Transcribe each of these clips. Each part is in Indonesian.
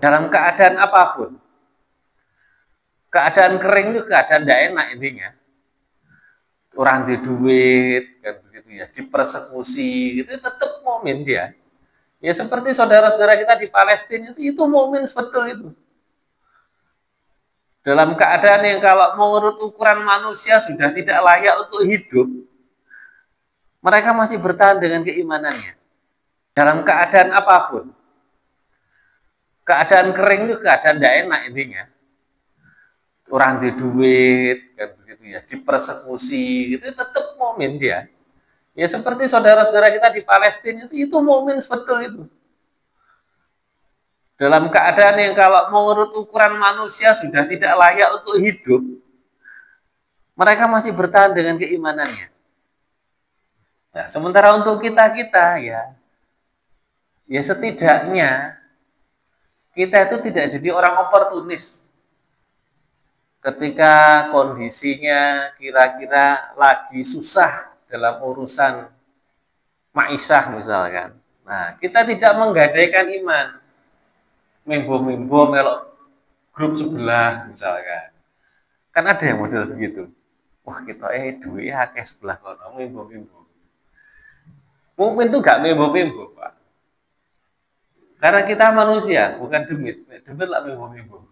dalam keadaan apapun. Keadaan kering itu keadaan tidak enak intinya. Orang di duit, kan begitu ya, dipersekusi, itu tetap mukmin dia. Ya seperti saudara-saudara kita di Palestina itu mukmin betul itu. Dalam keadaan yang kalau menurut ukuran manusia sudah tidak layak untuk hidup, mereka masih bertahan dengan keimanannya. Dalam keadaan apapun. Keadaan kering itu keadaan tidak enak intinya. Orang di duit, kan begitu ya, dipersekusi, itu tetap mukmin dia. Ya seperti saudara-saudara kita di Palestina itu mukmin betul itu. Dalam keadaan yang kalau menurut ukuran manusia sudah tidak layak untuk hidup, mereka masih bertahan dengan keimanannya. Nah, sementara untuk kita ya setidaknya kita itu tidak jadi orang oportunis. Ketika kondisinya kira-kira lagi susah dalam urusan ma'isyah misalkan. Nah, kita tidak menggadaikan iman. Mimbo-mimbo melok grup sebelah misalkan. Kan ada yang model begitu. Wah, kita duit akeh sebelah kono mimbo-mimbo. Mukmin itu gak mimbo-mimbo, Pak. Karena kita manusia, bukan demit. Demit lah mimbo-mimbo.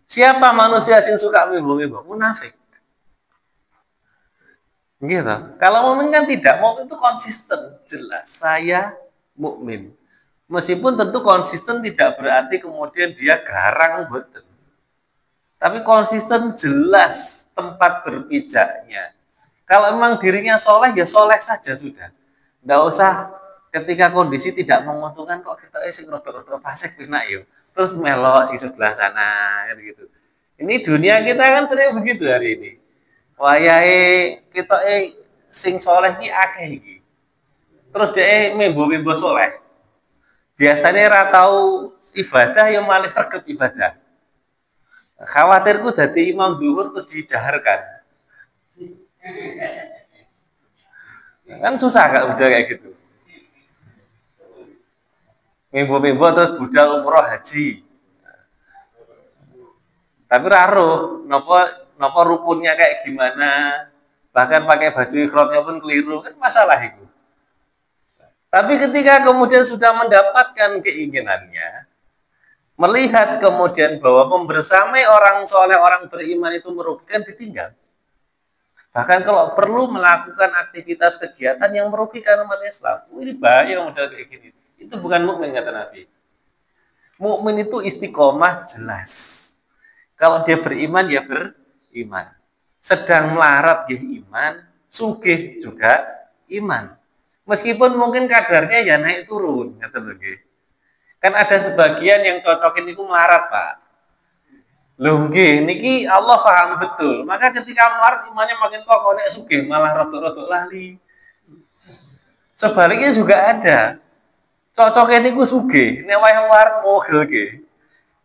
Siapa manusia yang suka mimbo-mimbo? Munafik. Gitu. Kalau mukmin kan tidak, mukmin itu konsisten, jelas. Saya mukmin. Meskipun tentu konsisten tidak berarti kemudian dia garang betul. Tapi konsisten jelas tempat berpijaknya. Kalau memang dirinya soleh, ya soleh saja sudah. Tidak usah ketika kondisi tidak menguntungkan kok kita sing rodok-rodok fasik pinak yo. Terus melok si sebelah sana kan gitu. Ini dunia kita kan sering begitu hari ini. Wayahe kita sing soleh iki akeh iki. Terus dia mimbo-mimbo soleh. Biasanya ratau ibadah yang malah sergap ibadah. Khawatirku dadi imam zuhur terus dijaharkan. Kan susah gak udah kayak gitu. Mimbo-mimbo terus budal umroh haji. Tapi raruh, nopo rukunnya kayak gimana, bahkan pakai baju ikhramnya pun keliru, kan masalah itu. Tapi ketika kemudian sudah mendapatkan keinginannya, melihat kemudian bahwa membersamai orang soleh, orang beriman itu merugikan, ditinggal. Bahkan kalau perlu melakukan aktivitas kegiatan yang merugikan umat Islam, ini bahaya model kayak gini. Itu bukan mukmin kata Nabi. Mukmin itu istiqomah jelas. Kalau dia beriman, ya beriman. Sedang melarat ya iman, sugih juga iman. Meskipun mungkin kadarnya ya naik turun, kata lagi. Kan ada sebagian yang cocokin itu melarat, Pak. Loh nggih, niki Allah paham betul. Maka ketika melarat imannya makin kokoh, nek sugih malah rodok-rodok lali. Sebaliknya juga ada. Cocoknya niku sugih, nek wayah melarat mogel nggih.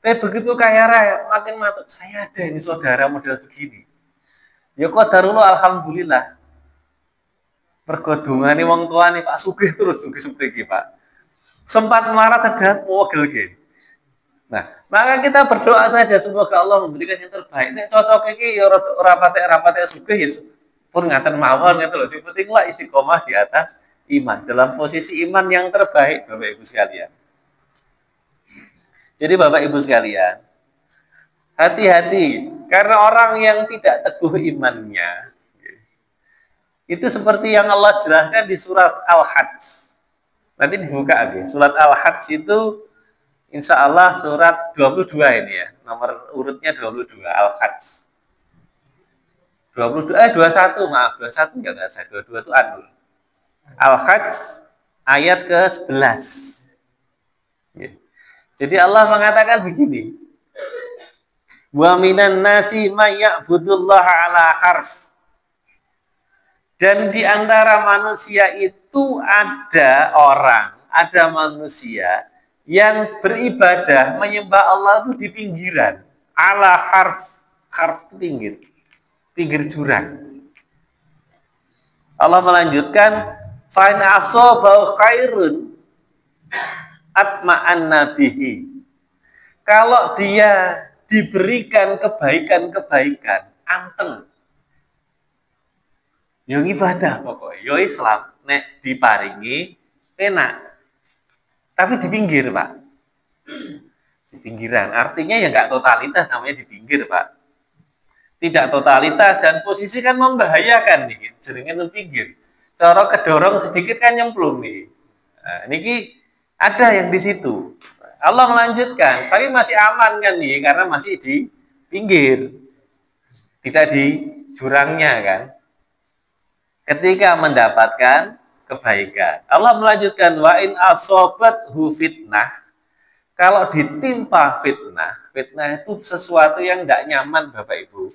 Tapi begitu kaya raya, makin matuk, saya ada ini saudara model begini. Ya qadarullah alhamdulillah. Pergodongane wong tuane Pak sugih terus sugih sepriki, Pak. Sempat melarat sedat mogel nggih. Nah, maka kita berdoa saja semoga Allah memberikan yang terbaik. Nek cocok iki ya ora patek sugih ya pun ngaten mawon gitu loh. Sing penting lah istiqomah di atas iman, dalam posisi iman yang terbaik, Bapak Ibu sekalian. Jadi Bapak Ibu sekalian, hati-hati karena orang yang tidak teguh imannya itu seperti yang Allah jelaskan di surat Al-Hajj. Nanti dibuka lagi. Surat Al-Hajj itu insya Allah surat 22 ini ya. Nomor urutnya 22 Al-Hajj. 21 maaf. 21 enggak saya. 22 itu An-Nur. Al-Hajj ayat ke-11. Jadi Allah mengatakan begini. Wa minan nasi may ya'budullaha ala hars. Dan di antara manusia itu ada orang, ada manusia yang beribadah menyembah Allah itu di pinggiran, ala harf, harf itu pinggir jurang. Allah melanjutkan, fa in asabahu khairun, atma'anna bihi. Kalau dia diberikan kebaikan-kebaikan, anteng. Yo ibadah pokoknya, yo Islam, nek diparingi enak. Tapi di pinggir, Pak. Di pinggiran. Artinya ya nggak totalitas, namanya di pinggir, Pak. Tidak totalitas dan posisi kan membahayakan nih, jaringan di pinggir. Cara kedorong sedikit kan nyemplung nih. Nah, niki ada yang di situ. Allah melanjutkan, tapi masih aman kan nih karena masih di pinggir. Tidak di jurangnya kan. Ketika mendapatkan kebaikan. Allah melanjutkan wa in asobathu fitnah. Kalau ditimpa fitnah, fitnah itu sesuatu yang tidak nyaman Bapak Ibu.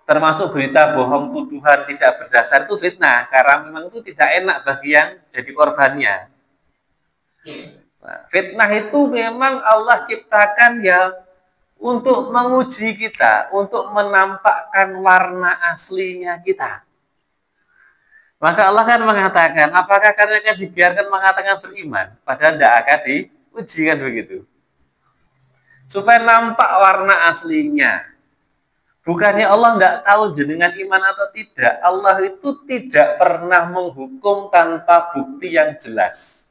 Termasuk berita bohong, tuduhan tidak berdasar itu fitnah, karena memang itu tidak enak bagi yang jadi korbannya. Nah, fitnah itu memang Allah ciptakan ya untuk menguji kita, untuk menampakkan warna aslinya kita. Maka Allah kan mengatakan, apakah karena akan dibiarkan mengatakan beriman, padahal tidak akan diuji kan begitu. Supaya nampak warna aslinya. Bukannya Allah tidak tahu jenengan iman atau tidak. Allah itu tidak pernah menghukum tanpa bukti yang jelas.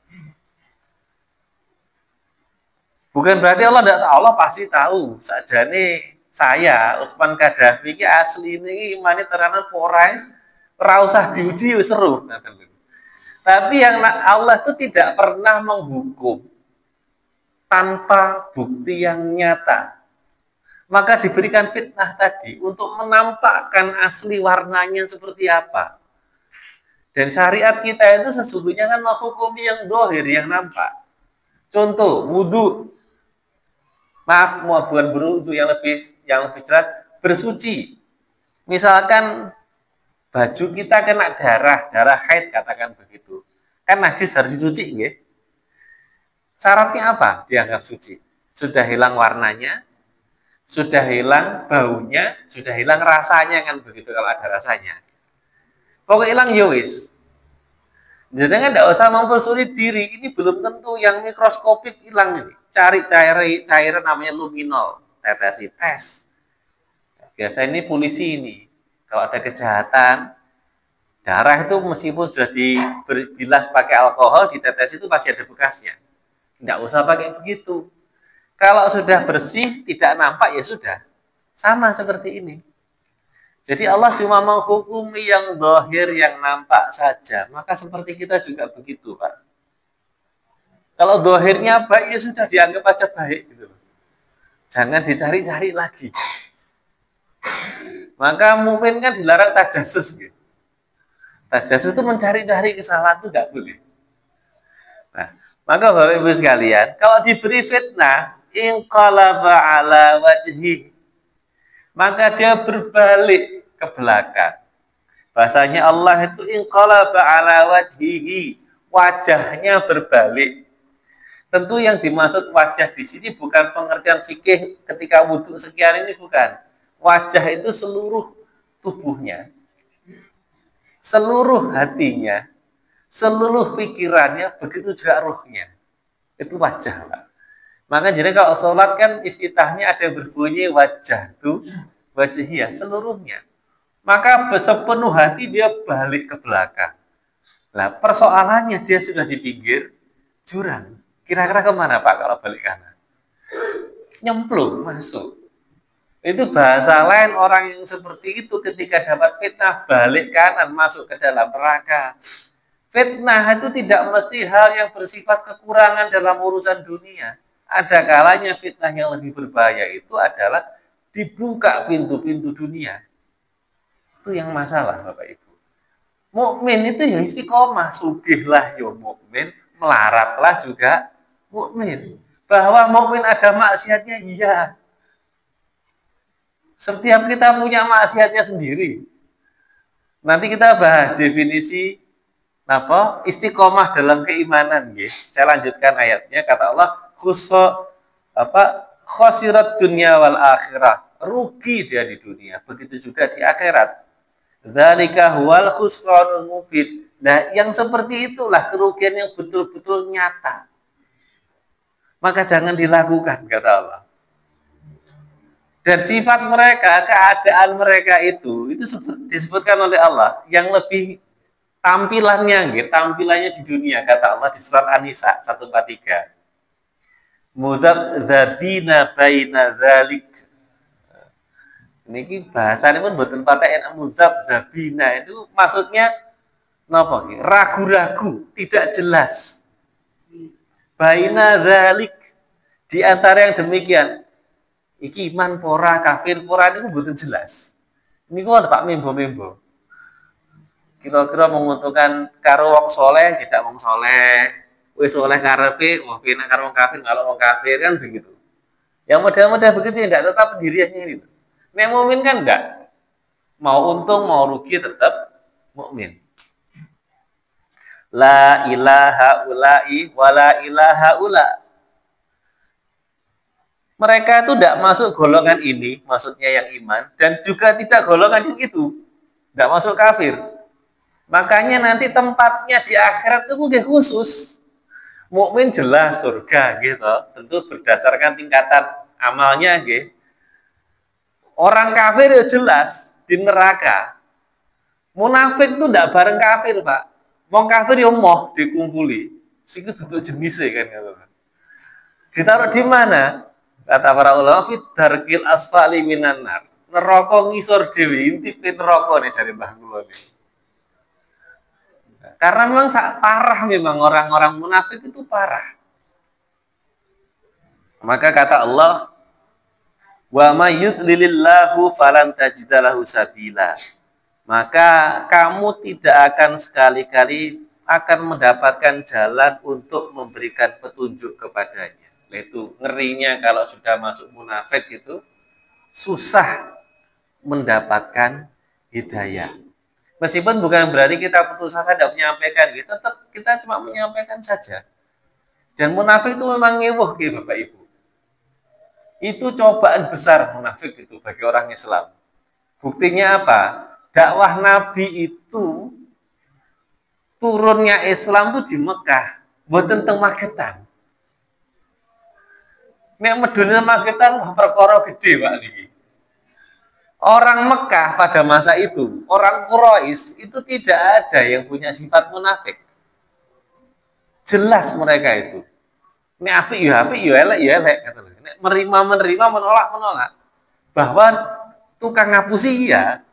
Bukan berarti Allah tidak tahu. Allah pasti tahu. Sajane saya, Utsman Gaddafi, ini asli ini imannya terhadap orang. Rausah diuji seru. Tapi yang Allah itu tidak pernah menghukum tanpa bukti yang nyata. Maka diberikan fitnah tadi untuk menampakkan asli warnanya seperti apa. Dan syariat kita itu sesungguhnya kan menghukumi yang dohir, yang nampak. Contoh, wudhu. Maaf, bukan berwudhu, yang lebih jelas, bersuci. Misalkan baju kita kena darah haid, katakan begitu. Kan najis harus dicuci, ya? Syaratnya apa? Dianggap suci. Sudah hilang warnanya, sudah hilang baunya, sudah hilang rasanya kan begitu kalau ada rasanya. Pokoknya hilang ya wis. Jadi kan tidak usah mempersulit diri. Ini belum tentu yang mikroskopik hilang ini. Cari cairan namanya luminol, tetesi tes. Biasa ini polisi ini. Kalau ada kejahatan, darah itu meskipun sudah dibilas pakai alkohol, ditetes itu pasti ada bekasnya. Tidak usah pakai begitu. Kalau sudah bersih, tidak nampak, ya sudah. Sama seperti ini. Jadi Allah cuma menghukumi yang zahir, yang nampak saja. Maka seperti kita juga begitu, Pak. Kalau zahirnya baik, ya sudah dianggap aja baik. Gitu. Jangan dicari-cari lagi. Maka mukmin kan dilarang tajasus. Gitu. Tajasus itu mencari-cari kesalahan itu tidak boleh. Nah, maka Bapak Ibu sekalian, kalau diberi fitnah, inqalaba ala wajhi, maka dia berbalik ke belakang. Bahasanya Allah itu inqalaba ala wajhihi, wajahnya berbalik. Tentu yang dimaksud wajah di sini bukan pengertian fikih ketika wudhu sekian ini, bukan. Wajah itu seluruh tubuhnya, seluruh hatinya, seluruh pikirannya, begitu juga ruhnya. Itu wajah, Pak. Maka jadi kalau sholat kan iftitahnya ada yang berbunyi wajah tuh, wajahnya seluruhnya. Maka sepenuh hati dia balik ke belakang. Nah, persoalannya dia sudah di pinggir jurang. Kira-kira kemana Pak kalau balik kanan? Nyemplung masuk. Itu bahasa lain orang yang seperti itu ketika dapat fitnah balik kanan masuk ke dalam neraka. Fitnah itu tidak mesti hal yang bersifat kekurangan dalam urusan dunia. Ada kalanya fitnah yang lebih berbahaya itu adalah dibuka pintu-pintu dunia. Itu yang masalah Bapak Ibu. Mukmin itu ya istiqomah, sugihlah ya mukmin, melaratlah juga mukmin. Bahwa mukmin ada maksiatnya, iya. Setiap kita punya maksiatnya sendiri. Nanti kita bahas definisi apa? Istiqomah dalam keimanan, nggih. Saya lanjutkan ayatnya, kata Allah, khosirat dunia wal akhirah, rugi dia di dunia, begitu juga di akhirat. Dzalika huwal khusranul mubin. Nah, yang seperti itulah kerugian yang betul-betul nyata. maka jangan dilakukan, kata Allah. Dan sifat mereka, keadaan mereka itu disebutkan oleh Allah yang lebih tampilannya, gitu, tampilannya di dunia, kata Allah di surat An-Nisa 143. Muzabdzabina baina dzalik. Niki bahasanya pun mboten patek muzabdzabina itu maksudnya napa nggih? Ragu-ragu, tidak jelas. Baina dzalik, di antara yang demikian. Iki iman pora, kafir pora itu mboten jelas. Niku ada Pak membo-membo. Kira-kira menguntungkan karo wong soleh, tidak wong soleh. Wis soleh karepe, wong pinak karo wong kafir, kalau wong kafir kan begitu. Yang model-model begitu tidak tetap pendiriannya ini. Nek mukmin kan enggak. Mau untung, mau rugi tetap mukmin. La ilaha ula'i wa la ilaha ula. Mereka itu tidak masuk golongan ini, maksudnya yang iman, dan juga tidak golongan yang itu, tidak masuk kafir. Makanya nanti tempatnya di akhirat itu mungkin khusus. Mukmin jelas surga gitu, tentu berdasarkan tingkatan amalnya gitu. Orang kafir ya jelas di neraka. Munafik itu tidak bareng kafir, Pak. Wong kafir ya moh dikumpuli. Siku bentuk jenisnya kan gitu. Ditaruh di mana? Kata para ulama, fit darkil asfali minan nar. Neraka ngisor dewi, intip neraka nih dari Mbah kula nih. Karena memang parah, memang orang-orang munafik itu parah. Maka kata Allah, wa may yudlilillahu falan tajidalahu sabila. Maka kamu tidak akan sekali-kali akan mendapatkan jalan untuk memberikan petunjuk kepadanya. Itu ngerinya kalau sudah masuk munafik itu susah mendapatkan hidayah. Meskipun bukan berarti kita putus asa tidak menyampaikan, gitu, tetap kita cuma menyampaikan saja. Dan munafik itu memang ngewuh gitu Bapak Ibu. Itu cobaan besar munafik itu bagi orang Islam. Buktinya apa? Dakwah Nabi itu turunnya Islam itu di Mekah, bukan tentang Magetan. Nek medune Magetan perkara gede Pak niki. Orang Mekah pada masa itu, orang Quraisy itu tidak ada yang punya sifat munafik. Jelas mereka itu. Nek apik ya elek ya elek kata. Nek menerima menolak. Bahwa tukang ngapusi iya.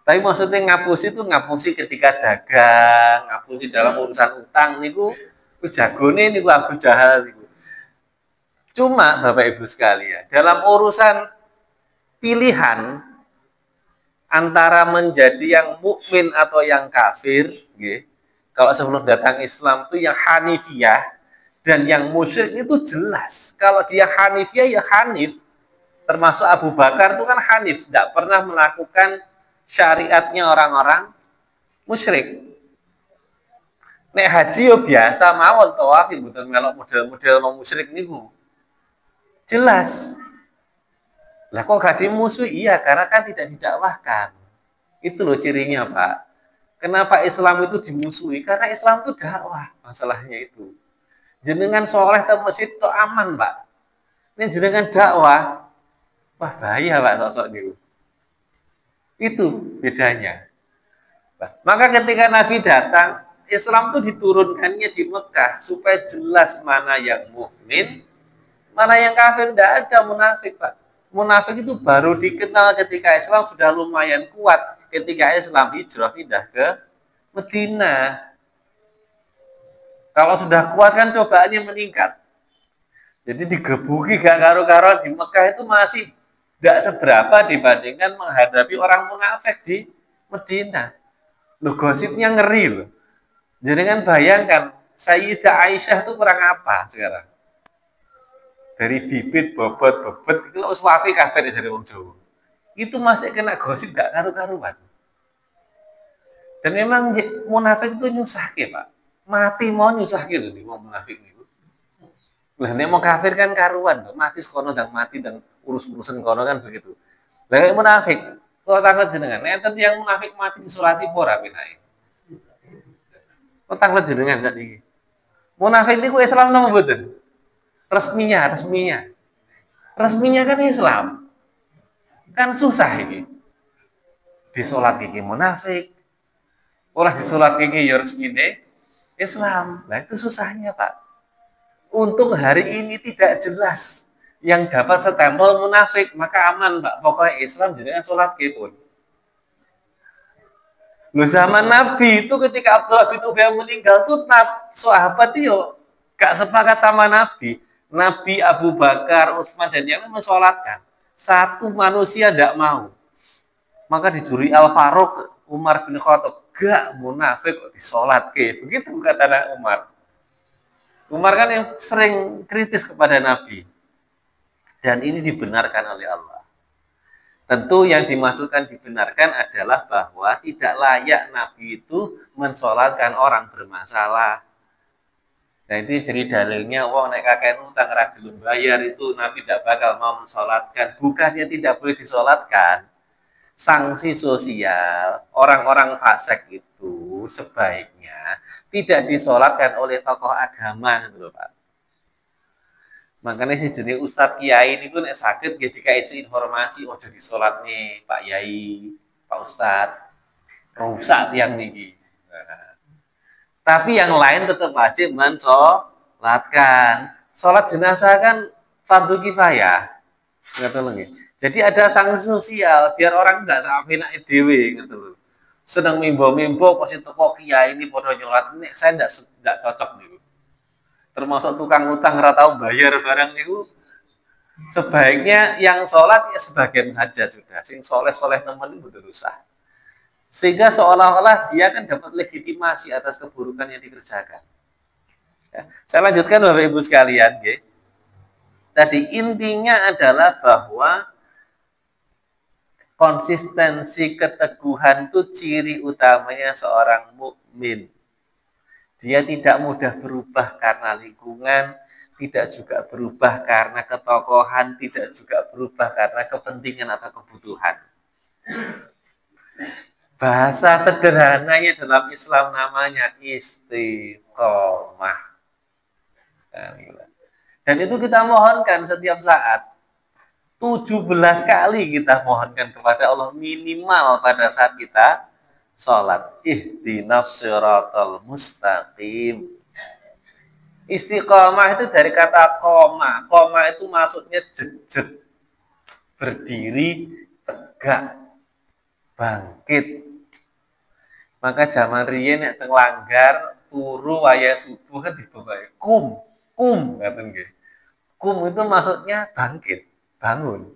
Tapi maksudnya ngapusi itu ngapusi ketika dagang, ngapusi dalam urusan utang niku jagone niku Abu Jahal niku. Cuma Bapak Ibu sekalian, dalam urusan pilihan antara menjadi yang mukmin atau yang kafir, gitu, kalau sebelum datang Islam itu yang Hanifiyah dan yang musyrik itu jelas. Kalau dia Hanifiyah ya Hanif, termasuk Abu Bakar itu kan Hanif, tidak pernah melakukan syariatnya orang-orang musyrik. Nek haji yo biasa mawon tawaf mboten melok model-model wong musyrik niku. Jelas. Lah kok gak dimusuhi? Iya, karena kan tidak didakwahkan. Itu loh cirinya, Pak. Kenapa Islam itu dimusuhi? Karena Islam itu dakwah, masalahnya itu. Jenengan soleh atau masjid itu aman, Pak. Ini jenengan dakwah, wah bahaya, Pak, sosok itu. Itu bedanya. Maka ketika Nabi datang, Islam itu diturunkannya di Mekah supaya jelas mana yang mukmin, mana yang kafir. Tidak ada munafik, Pak. Munafik itu baru dikenal ketika Islam sudah lumayan kuat. Ketika Islam hijrah pindah ke Madinah. Kalau sudah kuat kan cobaannya meningkat. Jadi digebuki gak karo-karo di Mekah itu masih tidak seberapa dibandingkan menghadapi orang munafik di Madinah. Loh, gosipnya ngeri loh. Jadi kan bayangkan Sayyidah Aisyah itu kurang apa sekarang? Dari bibit, bobot, itu uswafi kafir dari wong Jawa. Itu masih kena gosip gak karu-karuan. Dan memang munafik itu nyusahke, Pak. Mati mau nyusahke lho nih wong munafik niku. Lah nek mau kafir kan karuan, mati sekono dan mati dan urus-urusan kono kan begitu. Lah nek munafik, kalau tanglet jenengan, nek yang munafik mati disolati ora penake. Kok tanglet jenengan sakniki. Munafik niku Islam napa mboten? Resminya kan Islam. Kan susah ini. Disolat gigi munafik. Orang disolat gigi ya resmine Islam. Nah itu susahnya Pak. Untuk hari ini tidak jelas yang dapat stempel munafik, maka aman Pak. Pokoknya Islam jenengan sholat pun. Lu zaman Nabi itu ketika Abdullah bin Ubay meninggal tuh sahabat itu gak sepakat sama Nabi. Nabi, Abu Bakar, Utsman dan yang mensolatkan. Satu manusia tidak mau. Maka dicuri Al-Faruq, Umar bin Khattab, gak munafik kok disolat ke. Begitu kata Umar. Umar kan yang sering kritis kepada Nabi. Dan ini dibenarkan oleh Allah. Tentu yang dimaksudkan dibenarkan adalah bahwa tidak layak Nabi itu mensolatkan orang bermasalah. Nah itu jadi dalilnya, wong nek kakek utang ra gelem bayar itu Nabi tidak bakal mau mensolatkan. Bukannya tidak boleh disolatkan. Sanksi sosial orang-orang fasik itu sebaiknya tidak disolatkan oleh tokoh agama gitu loh Pak. Makanya si jenis Ustadz Kiai ini pun sakit ketika isi informasi ojo disolat nih Pak Yai, Pak Ustadz rusak tiang nih. Nah, tapi yang lain tetap wajib mensolatkan. Sholat jenazah kan fardu kifayah, ngerti lagi. Jadi ada sanksi sosial biar orang nggak sampai nak dewe gitu loh. Seneng mimbo-mimbo pas itu kok kiai ini podo nyolat ini saya enggak cocok nih. Termasuk tukang utang ora tahu bayar barang itu sebaiknya yang sholat ya sebagian saja sudah. Sing soleh-soleh nemen itu berusaha. Sehingga seolah-olah dia kan dapat legitimasi atas keburukan yang dikerjakan. Ya, saya lanjutkan Bapak Ibu sekalian, ya. Tadi intinya adalah bahwa konsistensi keteguhan itu ciri utamanya seorang mukmin. Dia tidak mudah berubah karena lingkungan, tidak juga berubah karena ketokohan, tidak juga berubah karena kepentingan atau kebutuhan. Bahasa sederhananya dalam Islam namanya istiqomah. Dan itu kita mohonkan setiap saat. 17 kali kita mohonkan kepada Allah minimal pada saat kita sholat. Ihdinas siratal mustaqim. Istiqomah itu dari kata koma. Koma itu maksudnya jejak, berdiri, tegak, bangkit. Maka zaman riyen nek teng langgar turu waya subuh kan dibawahi kum ngaten nggih. Kum itu maksudnya bangkit, bangun.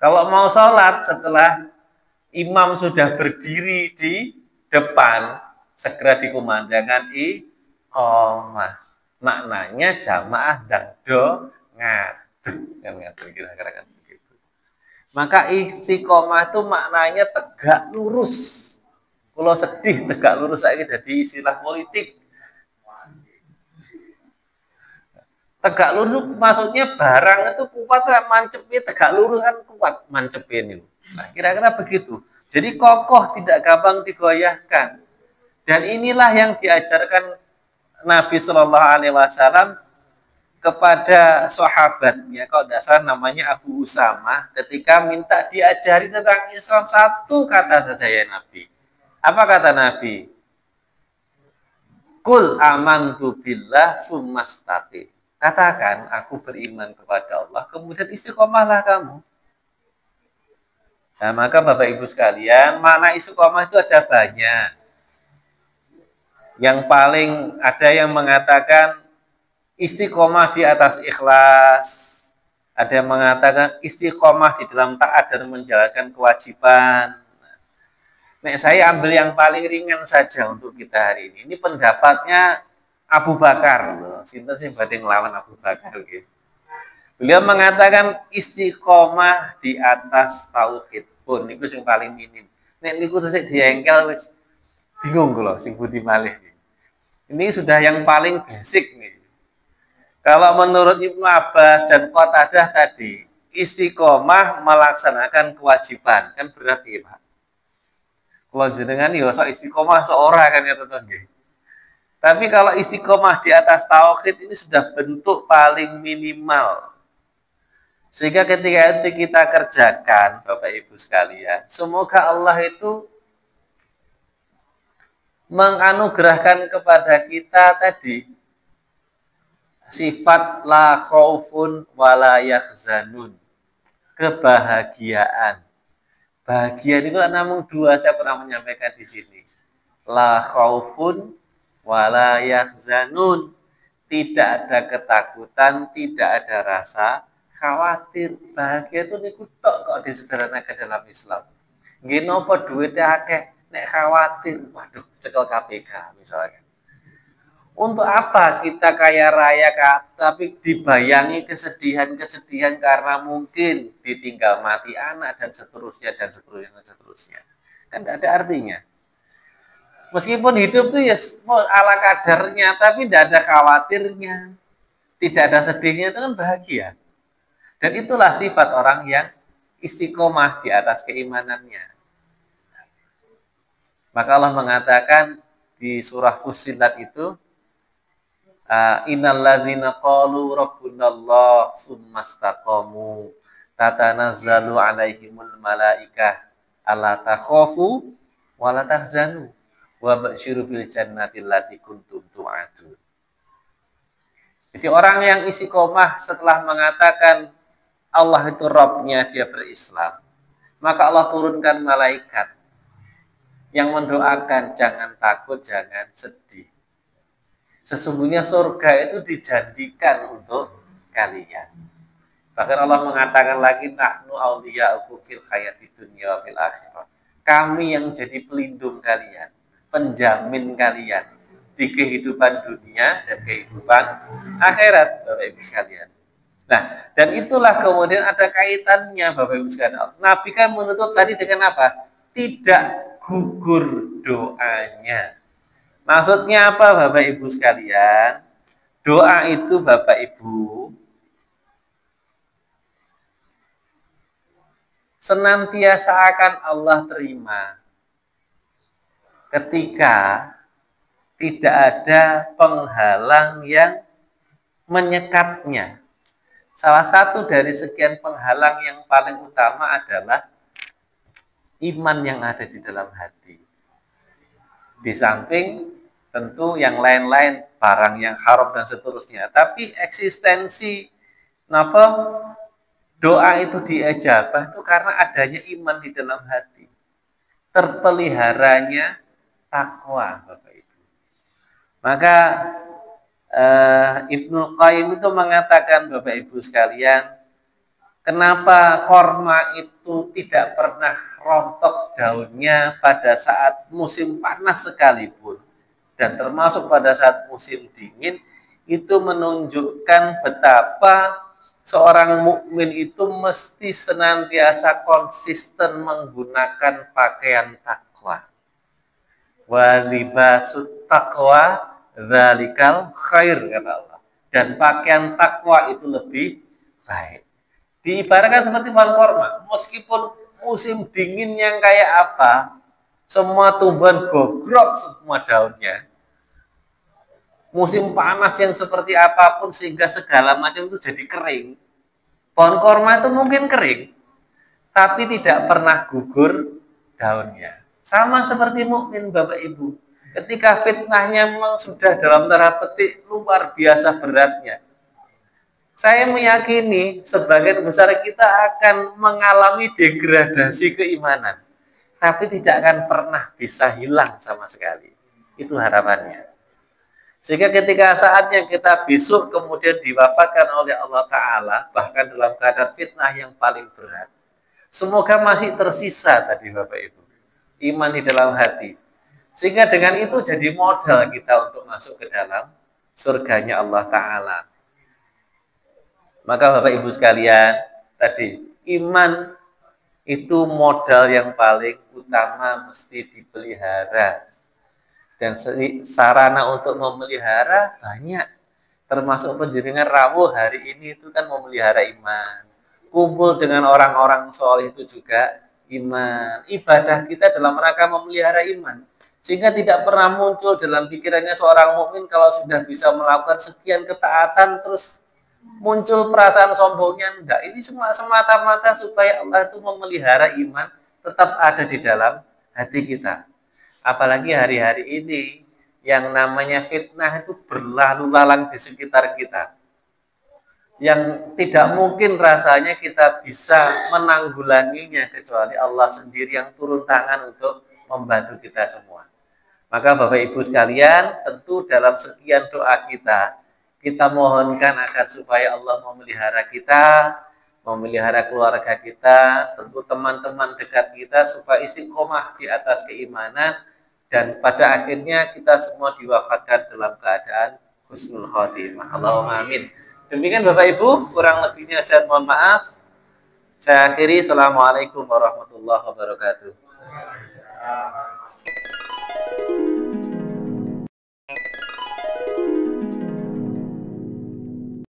Kalau mau sholat setelah imam sudah berdiri di depan, segera dikumandangkan iqamah. Maknanya jamaah dangdo ngadeg kan ngaten kira-kira kan begitu. Maka istiqomah itu maknanya tegak lurus. Kalau sedih tegak lurus saya jadi istilah politik. Tegak lurus maksudnya barang itu kuat mancepin, tegak lurus kan kuat mancepin itu. Nah, kira-kira begitu. Jadi kokoh, tidak gampang digoyahkan. Dan inilah yang diajarkan Nabi Shallallahu Alaihi Wasallam kepada sahabatnya. Kalau tidak salah namanya Abu Usamah, ketika minta diajari tentang Islam satu kata saja ya Nabi. Apa kata Nabi? Kul amantu billah summastaqim. Katakan, aku beriman kepada Allah, kemudian istiqomahlah kamu. Nah, maka Bapak Ibu sekalian, makna istiqomah itu ada banyak. Yang paling ada yang mengatakan istiqomah di atas ikhlas. Ada yang mengatakan istiqomah di dalam taat dan menjalankan kewajiban. Nek saya ambil yang paling ringan saja untuk kita hari ini. Ini pendapatnya Abu Bakar. Sinten sing badhe nglawan Abu Bakar gitu. Beliau mengatakan istiqomah di atas tauhid pun niku sing paling minim. Nek niku tesih diengkel wis bingung kula sing budi malih. Ini sudah yang paling basic nih. Kalau menurut Ibnu Abbas dan Qatadah tadi, istiqomah melaksanakan kewajiban kan berarti Pak. Kalau jenengan ya sok istiqomah seorang kan ya tetep nggih. Tapi kalau istiqomah di atas tauhid ini sudah bentuk paling minimal. Sehingga ketika itu kita kerjakan, Bapak Ibu sekalian, semoga Allah itu menganugerahkan kepada kita tadi sifat la khaufun wala yahzanun, kebahagiaan. Bahagia itu namun dua, saya pernah menyampaikan di sini. La khaufun wala yahzanun, tidak ada ketakutan, tidak ada rasa khawatir. Bahagia itu niku tok kok disederhanakan dalam Islam. Nggih napa duitnya akeh, nek khawatir, waduh cekel KPK misalnya. Untuk apa kita kaya raya tapi dibayangi kesedihan-kesedihan karena mungkin ditinggal mati anak dan seterusnya dan seterusnya dan seterusnya. Kan tidak ada artinya. Meskipun hidup itu ya ala kadarnya, tapi tidak ada khawatirnya, tidak ada sedihnya, itu kan bahagia. Dan itulah sifat orang yang istiqomah di atas keimanannya. Maka Allah mengatakan di surah Fussilat itu, innalladzina qalu rabbunallah tsumastaqamu tatanazzalu alaihimul malaikah alla takhafu wa la tahzanu wa basyiru bil jannati allati kuntum tu'adun. Jadi orang yang istiqomah setelah mengatakan Allah itu Rabb-nya, dia berislam, maka Allah turunkan malaikat yang mendoakan jangan takut, jangan sedih. Sesungguhnya surga itu dijanjikan untuk kalian. Bahkan Allah mengatakan lagi, nahnu awliya'ukum fil hayati dunya wa fil akhirah. Kami yang jadi pelindung kalian, penjamin kalian di kehidupan dunia dan kehidupan akhirat, Bapak Ibu sekalian. Nah, dan itulah kemudian ada kaitannya, Bapak Ibu sekalian. Nabi kan menutup tadi dengan apa? Tidak gugur doanya. Maksudnya apa, Bapak Ibu sekalian? Doa itu, Bapak Ibu, senantiasa akan Allah terima ketika tidak ada penghalang yang menyekatnya. Salah satu dari sekian penghalang yang paling utama adalah iman yang ada di dalam hati. Di samping tentu yang lain-lain, barang yang haram dan seterusnya. Tapi eksistensi doa itu diijabah itu karena adanya iman di dalam hati. Terpeliharanya takwa, Bapak Ibu. Maka Ibnu Qayyim itu mengatakan, Bapak Ibu sekalian, kenapa korma itu tidak pernah rontok daunnya pada saat musim panas sekalipun, dan termasuk pada saat musim dingin, itu menunjukkan betapa seorang mukmin itu mesti senantiasa konsisten menggunakan pakaian takwa. Wa libasut taqwa dzalikal khair, kata Allah. Dan pakaian takwa itu lebih baik. Diibaratkan seperti pohon korma, meskipun musim dingin yang kayak apa, semua tumbuhan bogrok semua daunnya. Musim panas yang seperti apapun sehingga segala macam itu jadi kering. Pohon korma itu mungkin kering, tapi tidak pernah gugur daunnya. Sama seperti mukmin, Bapak Ibu. Ketika fitnahnya memang sudah dalam tanda petik luar biasa beratnya, saya meyakini sebagian besar kita akan mengalami degradasi keimanan, tapi tidak akan pernah bisa hilang sama sekali. Itu harapannya. Sehingga ketika saatnya kita besok kemudian diwafatkan oleh Allah Ta'ala, bahkan dalam keadaan fitnah yang paling berat, semoga masih tersisa tadi Bapak Ibu, iman di dalam hati. Sehingga dengan itu jadi modal kita untuk masuk ke dalam surganya Allah Ta'ala. Maka Bapak Ibu sekalian, tadi iman itu modal yang paling utama mesti dipelihara. Dan sarana untuk memelihara banyak. Termasuk penjenengan rawuh hari ini itu kan memelihara iman. Kumpul dengan orang-orang soleh itu juga iman. Ibadah kita dalam rangka memelihara iman. Sehingga tidak pernah muncul dalam pikirannya seorang mukmin kalau sudah bisa melakukan sekian ketaatan terus muncul perasaan sombongnya. Enggak, ini semua semata-mata supaya Allah itu memelihara iman tetap ada di dalam hati kita. Apalagi hari-hari ini yang namanya fitnah itu berlalu lalang di sekitar kita. Yang tidak mungkin rasanya kita bisa menanggulanginya kecuali Allah sendiri yang turun tangan untuk membantu kita semua. Maka Bapak Ibu sekalian, tentu dalam sekian doa kita, kita mohonkan agar supaya Allah memelihara kita, memelihara keluarga kita, tentu teman-teman dekat kita, supaya istiqomah di atas keimanan, dan pada akhirnya kita semua diwafatkan dalam keadaan husnul khotimah. Allahumma amin. Demikian Bapak Ibu, kurang lebihnya saya mohon maaf. Saya akhiri, Assalamualaikum warahmatullahi wabarakatuh.